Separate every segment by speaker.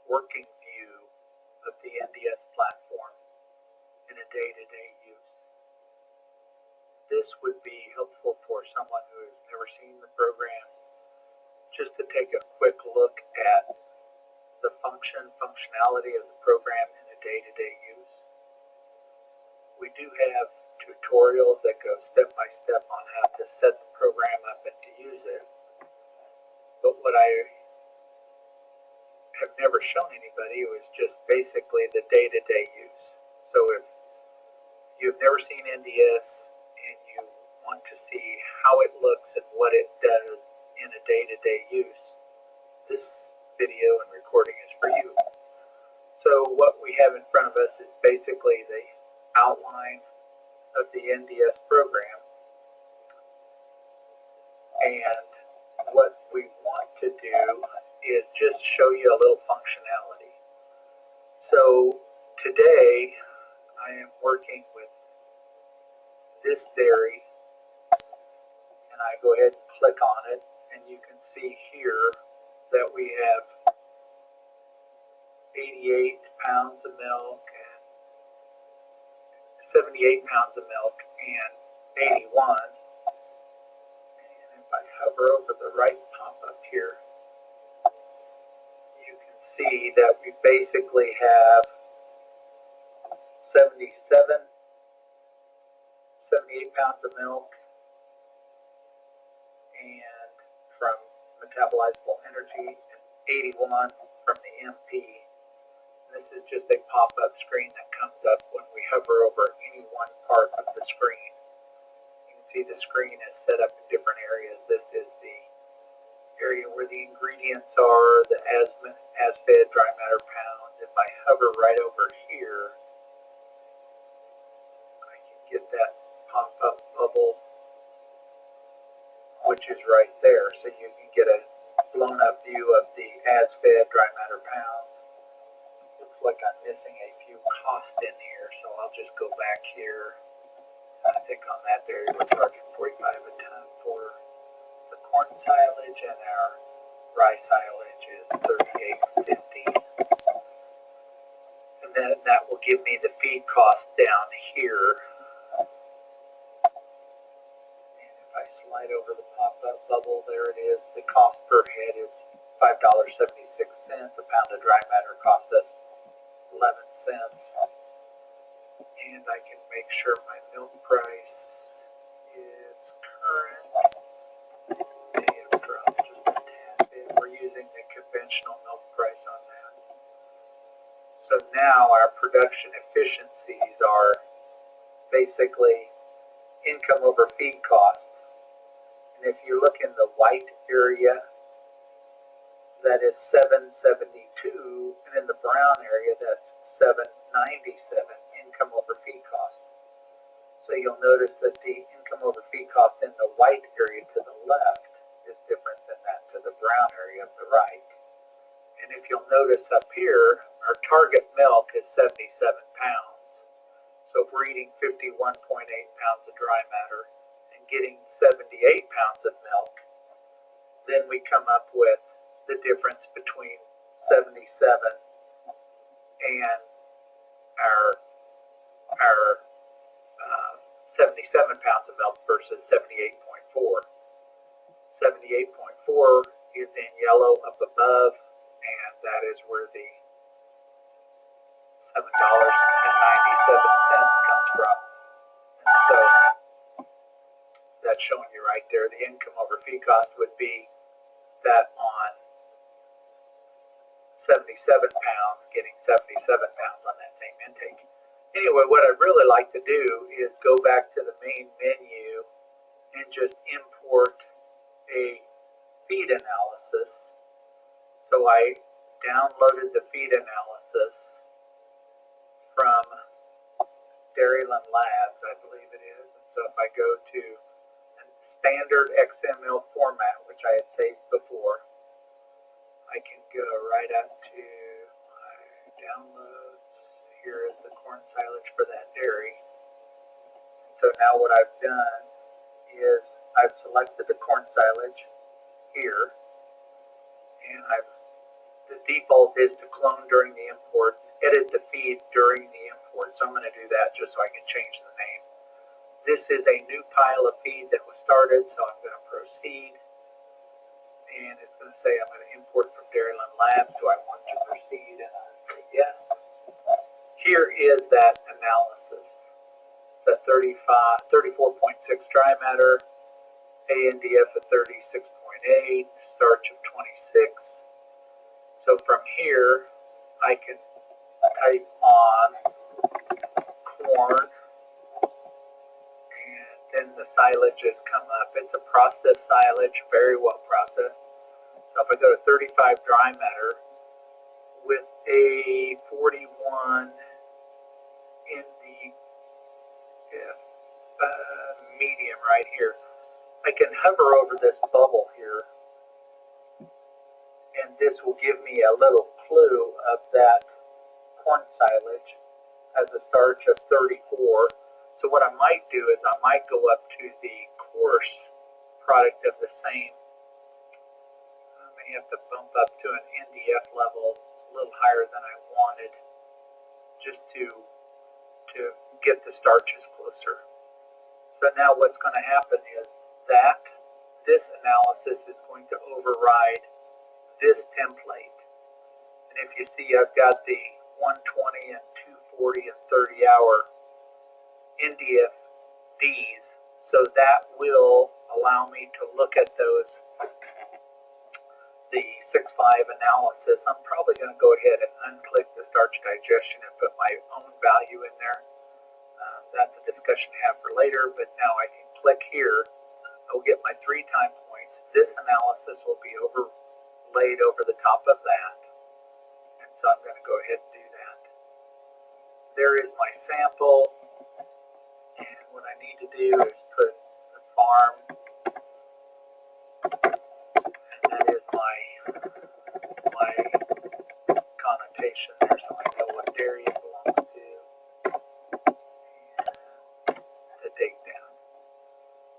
Speaker 1: working view of the NDS platform in a day-to-day use. This would be helpful for someone who has never seen the program, just to take a quick look at the functionality of the program in a day-to-day use. We do have tutorials that go step-by-step on how to set the program up and to use it. But what I have never shown anybody was just basically the day-to-day use. So if you've never seen NDS and you want to see how it looks and what it does in a day-to-day use, this video and recording is for you. So what we have in front of us is basically the outline of the NDS program, and what we want to do is just show you a little functionality. So today I am working with this dairy, and I go ahead and click on it, and you can see here that we have 88 pounds of milk and 78 pounds of milk and 81. And if I hover over the right pop-up here, you can see that we basically have 78 pounds of milk and from metabolizable energy and 81 from the MP. This is just a pop-up screen that comes up when we hover over any one part of the screen. You can see the screen is set up in different areas. This is the area where the ingredients are, the as-fed dry matter pounds. If I hover right over here, I can get that pop-up bubble, which is right there. So you can get a blown-up view of the as-fed dry matter pounds. Looks like I'm missing a few costs in here, so I'll just go back here. I think on that dairy we're charging $45 a ton for the corn silage, and our rye silage is $38.50. And then that will give me the feed cost down here. And if I slide over the pop-up bubble, there it is. The cost per head is $5.76. A pound of dry matter cost us 11 cents. And I can make sure my milk price is current. May have dropped just a tad bit. We're using the conventional milk price on that. So now our production efficiencies are basically income over feed cost. And if you look in the white area, that is 772, and in the brown area, that's 797 income over feed cost. So you'll notice that the income over feed cost in the white area to the left is different than that to the brown area of the right. And if you'll notice up here, our target milk is 77 pounds. So if we're eating 51.8 pounds of dry matter and getting 78 pounds of milk, then we come up with the difference between 77 and our 77 pounds of milk versus 78.4. 78.4 is in yellow up above, and that is where the $7.97 comes from. And so that's showing you right there. The income over feed cost would be that on 77 pounds, getting 77 pounds on that same intake. Anyway, what I'd really like to do is go back to the main menu and just import a feed analysis. So I downloaded the feed analysis from Dairyland Labs, I believe it is. And so if I go to a standard XML format, which I had saved before, I can go right up to my downloads. Here is the corn silage for that dairy. So now what I've done is I've selected the corn silage here, and I've default is to clone during the import, edit the feed during the import. So I'm going to do that just so I can change the name. This is a new pile of feed that was started, so I'm going to proceed. And it's going to say I'm going to import from Dairyland Labs. Do I want to proceed? And I say yes. Here is that analysis. It's a 34.6 dry matter, ANDF of 36.8, starch of 26. So from here, I can type on corn, and then the silage has come up. It's a processed silage, very well processed. So if I go to 35 dry matter with a 41 in the medium right here, I can hover over this bubble here, and this will give me a little clue of that corn silage as a starch of 34. So what I might do is I might go up to the coarse product of the same. I may have to bump up to an NDF level a little higher than I wanted, just to get the starches closer. So now what's going to happen is that this analysis is going to override this template. And if you see, I've got the 120 and 240 and 30 hour NDFDs, so that will allow me to look at those, the 6.5 analysis. I'm probably going to go ahead and unclick the starch digestion and put my own value in there. That's a discussion to have for later, but now I can click here. I'll get my 3 time points. This analysis will be overlaid over the top of that, and so I'm going to go ahead and do that. There is my sample, and what I need to do is put the farm, and that is my connotation there, so I know what dairy it belongs to, and the date down.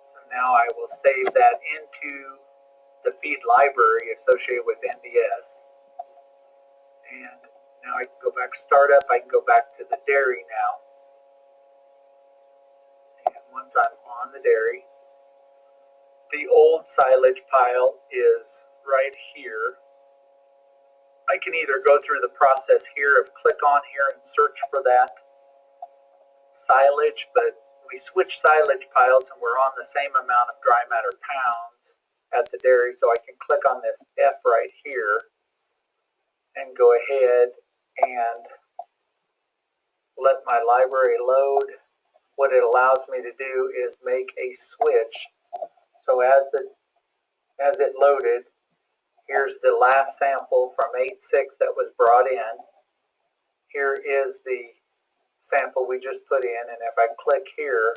Speaker 1: So now I will save that into the feed library associated with NDS, and now I can go back to startup. I can go back to the dairy now, and once I'm on the dairy, the old silage pile is right here. I can either go through the process here of click on here and search for that silage, but we switch silage piles and we're on the same amount of dry matter pounds at the dairy, so I can click on this F right here and go ahead and let my library load. What it allows me to do is make a switch. So as it loaded, here's the last sample from 8.6 that was brought in. Here is the sample we just put in, and if I click here,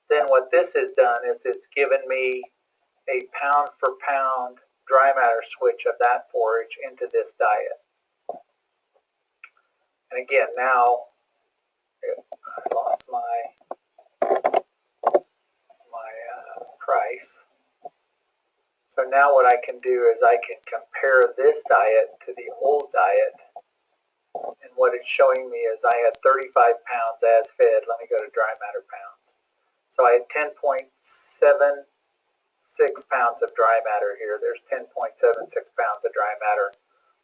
Speaker 1: then what this has done is it's given me a pound for pound dry matter switch of that forage into this diet. And again, now I lost my price. So now what I can do is I can compare this diet to the old diet, and what it's showing me is I had 35 pounds as fed. Let me go to dry matter pounds. So I had 10.76 pounds of dry matter here. There's 10.76 pounds of dry matter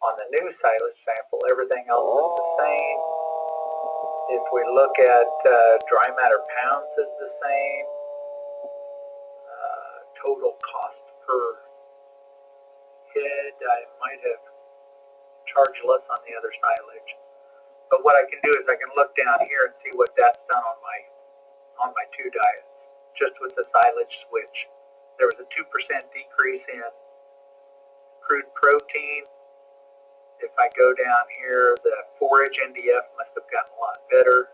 Speaker 1: on the new silage sample. Everything else is the same. If we look at dry matter pounds is the same. Total cost per head, I might have charged less on the other silage. But what I can do is I can look down here and see what that's done on my 2 diets, just with the silage switch. There was a 2% decrease in crude protein. If I go down here, the forage NDF must have gotten a lot better.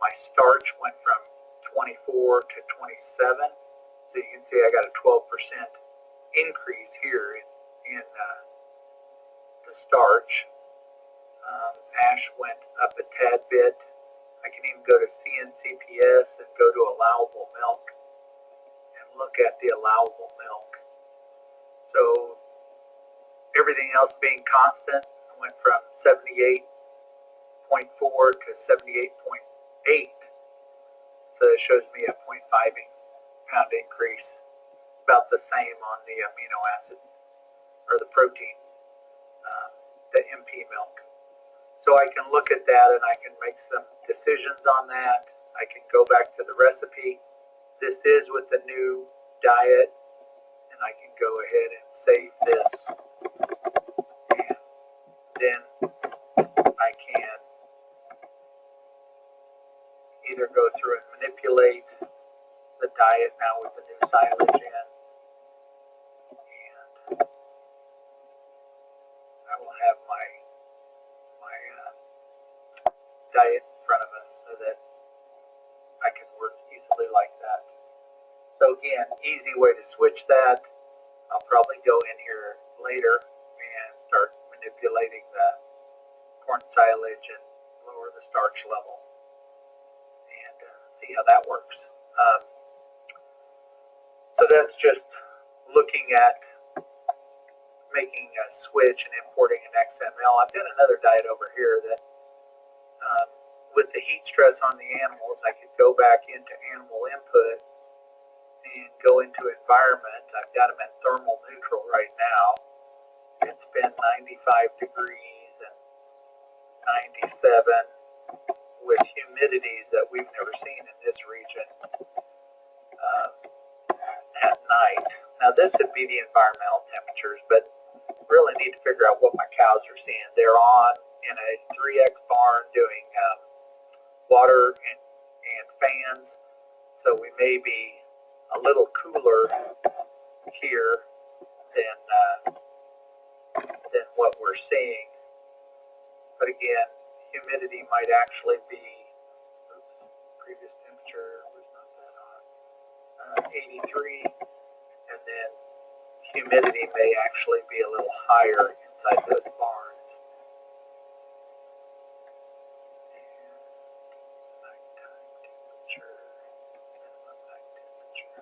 Speaker 1: My starch went from 24 to 27. So you can see I got a 12% increase here in the starch. Ash went up a tad bit. I can even go to CNCPS and go to allowable milk and look at the allowable milk. So everything else being constant, I went from 78.4 to 78.8. So it shows me a 0.5 pound increase, about the same on the amino acid or the protein, the MP milk. So I can look at that and I can make some decisions on that. I can go back to the recipe. This is with the new diet, and I can go ahead and save this. And then I can either go through and manipulate the diet now with the new silage in, and I will have my diet in front of us so that I can work easily like that. So again, easy way to switch that. I'll probably go in here later and start manipulating the corn silage and lower the starch level and see how that works. So that's just looking at making a switch and importing an XML. I've got another diet over here that with the heat stress on the animals, I could go back into animal input and go into environment. I've got them at thermal neutral right now. It's been 95 degrees and 97 with humidities that we've never seen in this region at night. Now this would be the environmental temperatures, but really need to figure out what my cows are seeing. They're on in a 3X barn doing water and fans, so we may be a little cooler here than what we're seeing. But again, humidity might actually be, previous temperature was not that hot, 83, and then humidity may actually be a little higher inside those barns. And nighttime temperature, minimum night temperature.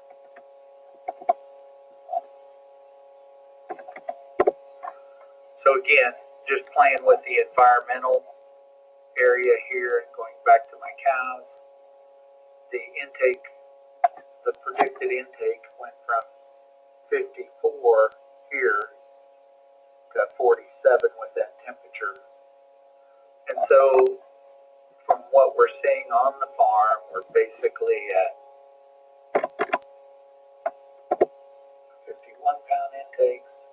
Speaker 1: So again, just playing with the environmental area here and going back to my cows. The intake, the predicted intake went from 54 here to 47 with that temperature. And so from what we're seeing on the farm, we're basically at 51 pound intakes,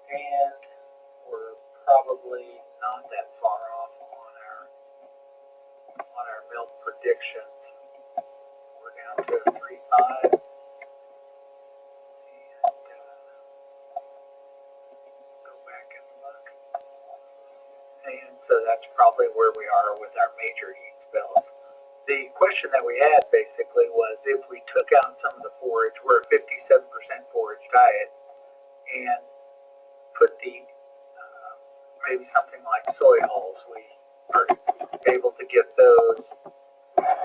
Speaker 1: and we're probably not that far off on our milk predictions. We're down to 3.5, and go back and look. And so that's probably where we are with our major heat spells. The question that we had basically was if we took out some of the forage, we're a 57% forage diet, and put the maybe something like soy hulls, we are able to get those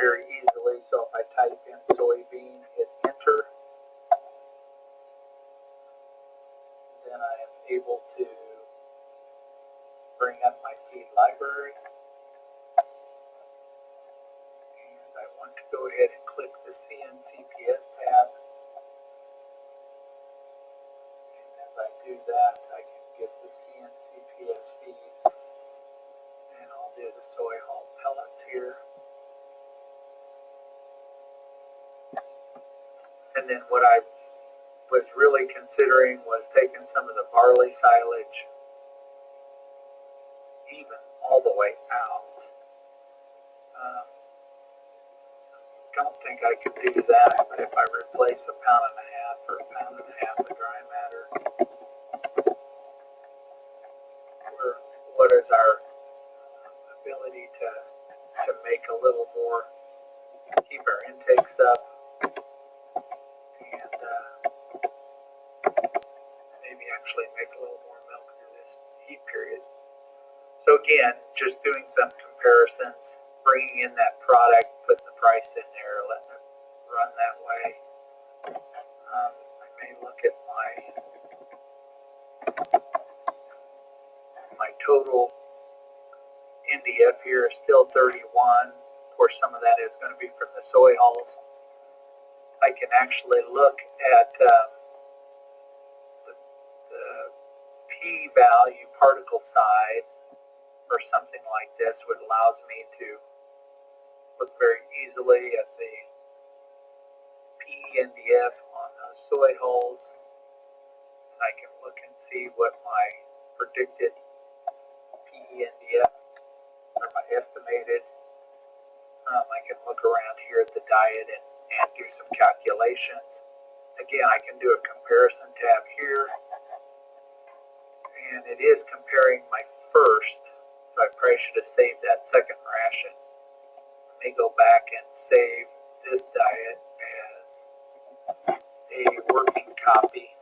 Speaker 1: very easily. So if I type in soybean, hit enter, then I am able to bring up my feed library, and I want to go ahead and click the CNCPS tab, and as I do that I can get the CNCPS feeds, and I'll do the soy hull pellets here. And then what I was really considering was taking some of the barley silage even all the way out. Don't think I could do that, but if I replace a pound and a half for a pound and a half of dry matter, what is our ability to make a little more, keep our intakes up, and maybe actually make a little more milk through this heat period. So again, just doing some comparisons, bringing in that product, putting the price in there, letting it run that way. I may look at my total NDF here is still 31. Of course, some of that is going to be from the soy hulls. I can actually look at the p-value particle size or something like this, which allows me to look very easily at the p-NDF on those soy hulls. And I can look and see what my predicted p-NDF or my estimated. I can look around here at the diet and do some calculations. Again, I can do a comparison tab here, and it is comparing my first, so I probably should have saved that second ration. Let me go back and save this diet as a working copy.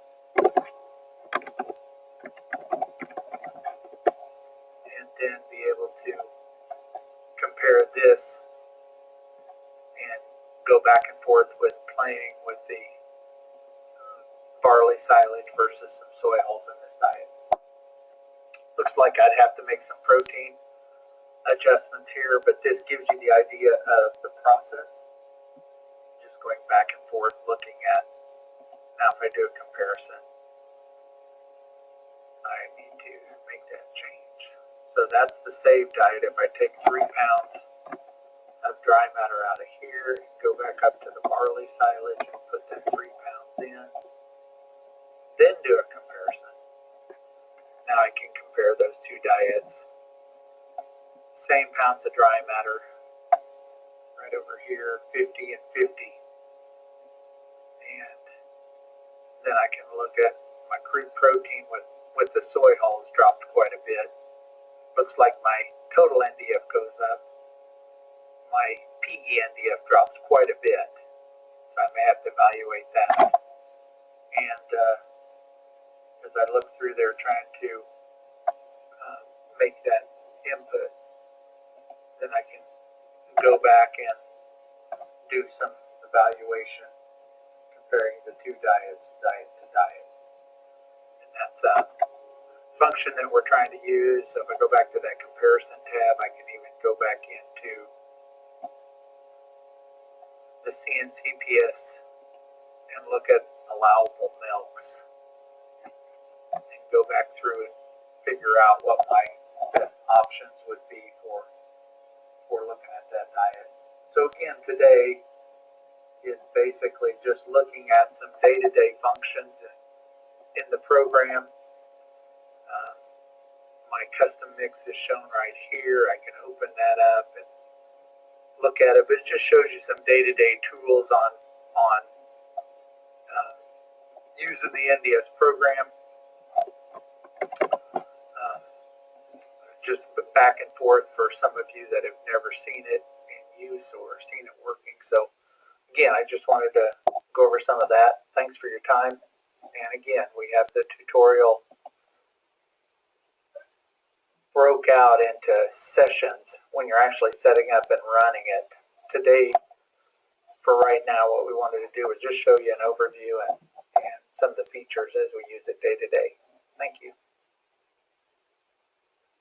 Speaker 1: And then be able to compare this and go back and forth with playing with the barley silage versus some soy hulls in this diet. Looks like I'd have to make some protein adjustments here, but this gives you the idea of the process. Just going back and forth looking at, now if I do a comparison, I need to make that change. So that's the saved diet. If I take 3 pounds of dry matter out of here, go back up to the barley silage and put that 3 pounds in, then do a comparison. Now I can compare those two diets. Same pounds of dry matter, right over here, 50 and 50. And then I can look at my crude protein with the soy hulls dropped quite a bit. Looks like my total NDF goes up. My PE NDF drops quite a bit. So I may have to evaluate that. And as I look through there trying to make that input, then I can go back and do some evaluation comparing the two diets, diet to diet. And that's a function that we're trying to use. So if I go back to that comparison tab, I can even go back into the CNCPS and look at allowable milks and go back through and figure out what my best options would be for looking at that diet. So again, today is basically just looking at some day-to-day functions in the program. My custom mix is shown right here. I can open that up and look at it, but it just shows you some day-to-day tools on using the NDS program. Just back and forth for some of you that have never seen it in use or seen it working. So again, I just wanted to go over some of that. Thanks for your time. And again, we have the tutorial broke out into sessions when you're actually setting up and running it. Today, for right now, what we wanted to do was just show you an overview and some of the features as we use it day to day. Thank you.